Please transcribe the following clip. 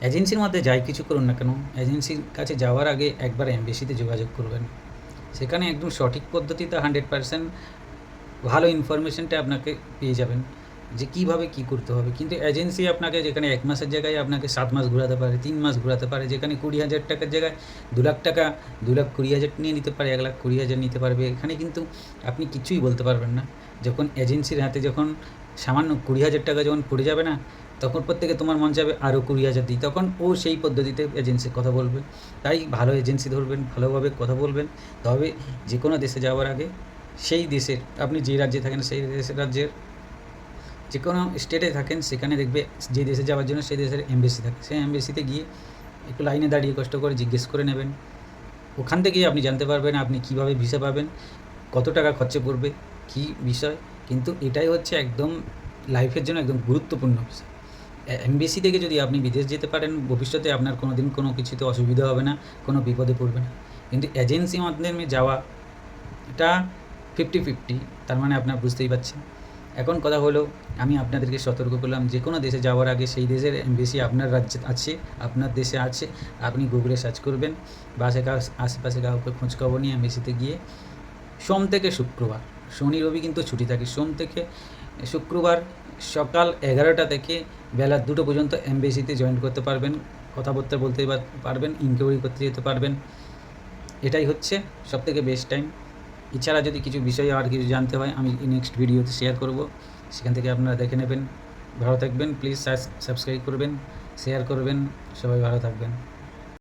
এজেন্সির মধ্যে যাই কিছু করুন না কেন, এজেন্সির কাছে যাওয়ার আগে একবার এমবেসিতে যোগাযোগ করবেন। সেখানে একদম সঠিক পদ্ধতিতে 100% ভালো ইনফরমেশনটা আপনাকে পেয়ে যাবেন যে কীভাবে কী করতে হবে। কিন্তু এজেন্সি আপনাকে যেখানে 1 মাসের জায়গায় আপনাকে 7 মাস ঘোরাতে পারে, 3 মাস ঘোরাতে পারে, যেখানে 20,000 টাকার জায়গায় 2 লাখ টাকা, 2,20,000 নিয়ে নিতে পারে, 1,20,000 নিতে পারবে। এখানে কিন্তু আপনি কিছুই বলতে পারবেন না। যখন এজেন্সির হাতে যখন সামান্য 20,000 টাকা যখন পড়ে যাবে না, তখন প্রত্যেকে তোমার মন চাবে আরও 20,000 দিই, তখন ও সেই পদ্ধতিতে এজেন্সির কথা বলবে। তাই ভালো এজেন্সি ধরবেন, ভালোভাবে কথা বলবেন। তবে যে কোনো দেশে যাওয়ার আগে সেই দেশের, আপনি যে রাজ্যে থাকেন সেই রাজ্যের যে কোনো স্টেটে থাকেন, সেখানে দেখবে যে দেশে যাওয়ার জন্য সেই দেশের এমবেসি থাকে। সেই এমবেসিতে গিয়ে একটু লাইনে দাঁড়িয়ে কষ্ট করে জিজ্ঞেস করে নেবেন। ওখান থেকেই আপনি জানতে পারবেন আপনি কীভাবে ভিসা পাবেন, কত টাকা খরচা পড়বে, কী বিষয়। কিন্তু এটাই হচ্ছে একদম লাইফের জন্য একদম গুরুত্বপূর্ণ বিষয়। এমবেসি থেকে যদি আপনি বিদেশ যেতে পারেন, ভবিষ্যতে আপনার কোনো দিন কোনো কিছুতে অসুবিধা হবে না, কোনো বিপদে পড়বে না। কিন্তু এজেন্সির মাধ্যমে যাওয়া এটা 50-50, তার মানে আপনারা বুঝতেই পারছেন। এখন কথা হলো, আমি আপনাদেরকে সতর্ক করলাম যে কোনো দেশে যাওয়ার আগে সেই দেশের এমবেসি আপনার রাজ্যে আছে, আপনার দেশে আছে, আপনি গুগলে সার্চ করবেন বা আশেপাশে কাউকে খোঁজখবর নিয়ে এমবেসিতে গিয়ে সোম থেকে শুক্রবার, শনি রবি কিন্তু ছুটি থাকে, সোম থেকে শুক্রবার সকাল 11টা থেকে বেলা 2টো পর্যন্ত এমবেসিতে জয়েন করতে পারবেন, কথাবার্তা বলতে পারবেন, ইনকোয়ারি করতে যেতে পারবেন। এটাই হচ্ছে সবথেকে বেস্ট টাইম। এছাড়া যদি কিছু বিষয়ে আর কিছু জানতে হয়, আমি নেক্সট ভিডিওতে শেয়ার করব, সেখান থেকে আপনারা দেখে নেবেন। ভালো থাকবেন, প্লিজ সাবস্ক্রাইব করবেন, শেয়ার করবেন, সবাই ভালো থাকবেন।